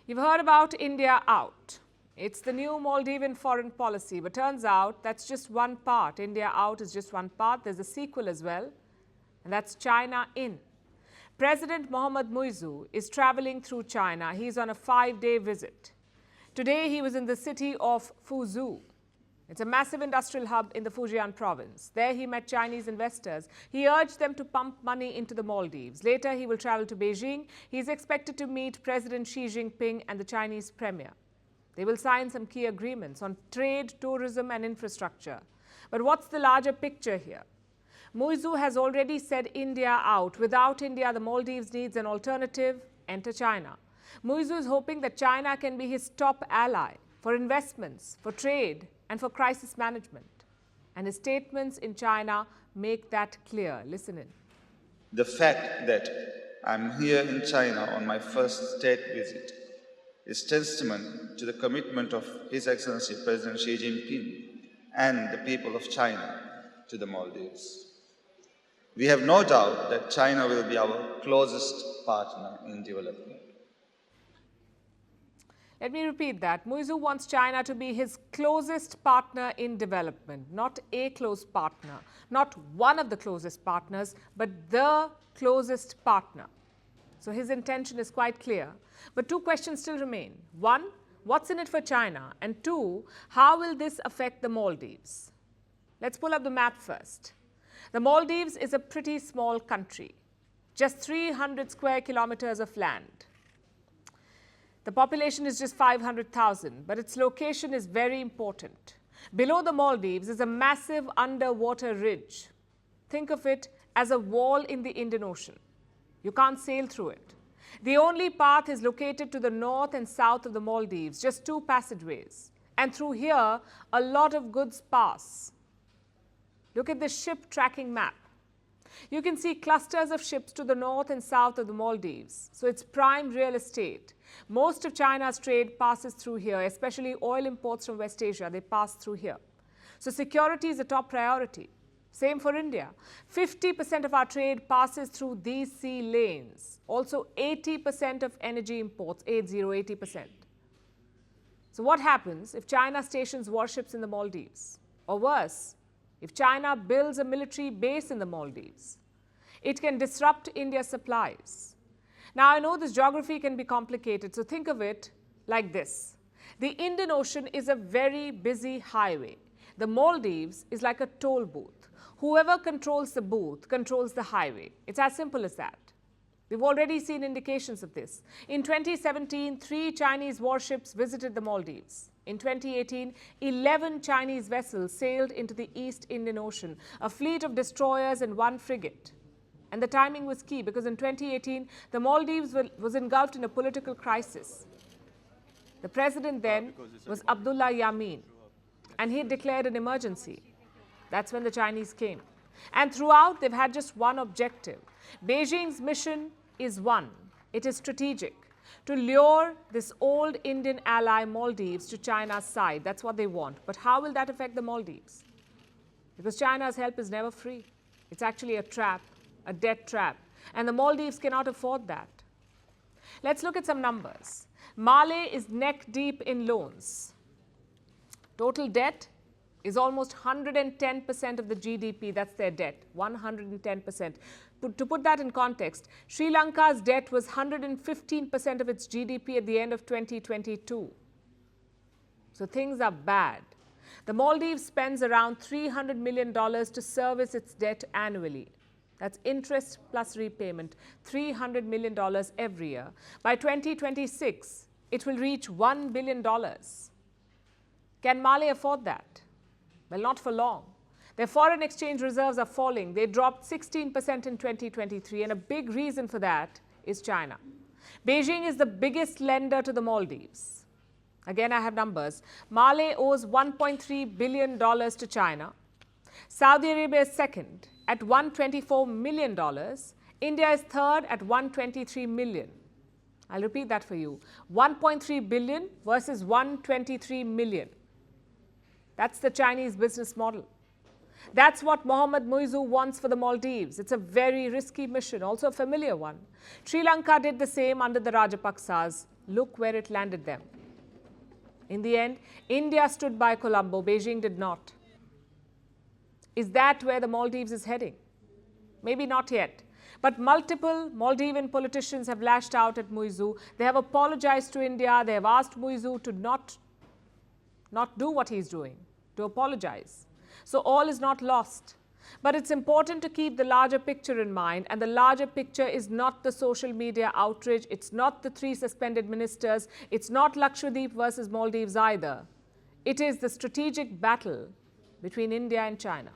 You've heard about India out. It's the new Maldivian foreign policy, but turns out that's just one part. India out is just one part. There's a sequel as well, and that's China in. President Mohamed Muizzu is traveling through China. He's on a 5-day visit. Today, he was in the city of Fuzhou. It's a massive industrial hub in the Fujian province. There, he met Chinese investors. He urged them to pump money into the Maldives. Later, he will travel to Beijing. He's expected to meet President Xi Jinping and the Chinese premier. They will sign some key agreements on trade, tourism, and infrastructure. But what's the larger picture here? Muizzu has already said India out. Without India, the Maldives needs an alternative. Enter China. Muizzu is hoping that China can be his top ally for investments, for trade, and for crisis management. And his statements in China make that clear. Listen in. The fact that I'm here in China on my first state visit is testament to the commitment of His Excellency President Xi Jinping and the people of China to the Maldives. We have no doubt that China will be our closest partner in development. Let me repeat that. Muizzu wants China to be his closest partner in development, not a close partner, not one of the closest partners, but the closest partner. So his intention is quite clear. But two questions still remain. One, what's in it for China? And two, how will this affect the Maldives? Let's pull up the map first. The Maldives is a pretty small country, just 300 square kilometers of land. The population is just 500,000, but its location is very important. Below the Maldives is a massive underwater ridge. Think of it as a wall in the Indian Ocean. You can't sail through it. The only path is located to the north and south of the Maldives, just 2 passageways. And through here, a lot of goods pass. Look at the ship tracking map. You can see clusters of ships to the north and south of the Maldives. So it's prime real estate. Most of China's trade passes through here, especially oil imports from West Asia. They pass through here. So security is a top priority. Same for India. 50% of our trade passes through these sea lanes. Also 80% of energy imports, 80%. So what happens if China stations warships in the Maldives? Or worse, if China builds a military base in the Maldives? It can disrupt India's supplies. Now, I know this geography can be complicated, so think of it like this. The Indian Ocean is a very busy highway. The Maldives is like a toll booth. Whoever controls the booth controls the highway. It's as simple as that. We've already seen indications of this. In 2017, 3 Chinese warships visited the Maldives. In 2018, 11 Chinese vessels sailed into the East Indian Ocean, a fleet of destroyers and 1 frigate. And the timing was key because in 2018, the Maldives was engulfed in a political crisis. The president then was Abdullah Yameen, and he declared an emergency. That's when the Chinese came. And throughout, they've had just one objective. Beijing's mission is one. It is strategic. To lure this old Indian ally Maldives to China's side. That's what they want. But how will that affect the Maldives? Because China's help is never free. It's actually a trap, a debt trap. And the Maldives cannot afford that. Let's look at some numbers. Mali is neck deep in loans. Total debt is almost 110% of the GDP. That's their debt, 110%. To put that in context, Sri Lanka's debt was 115% of its GDP at the end of 2022. So things are bad. The Maldives spends around $300 million to service its debt annually. That's interest plus repayment, $300 million every year. By 2026, it will reach $1 billion. Can Mali afford that? Well, not for long. Their foreign exchange reserves are falling. They dropped 16% in 2023, and a big reason for that is China. Beijing is the biggest lender to the Maldives. Again, I have numbers. Mali owes $1.3 billion to China. Saudi Arabia is second at $124 million. India is third at $123 million. I'll repeat that for you. 1.3 billion versus 123 million. That's the Chinese business model. That's what Mohamed Muizzu wants for the Maldives. It's a very risky mission, also a familiar one. Sri Lanka did the same under the Rajapaksas. Look where it landed them. In the end, India stood by Colombo, Beijing did not. Is that where the Maldives is heading? Maybe not yet. But multiple Maldivian politicians have lashed out at Muizzu. They have apologized to India. They have asked Muizzu to not do what he's doing, to apologize. So all is not lost. But it's important to keep the larger picture in mind, and the larger picture is not the social media outrage, it's not the 3 suspended ministers, it's not Lakshadweep versus Maldives either. It is the strategic battle between India and China.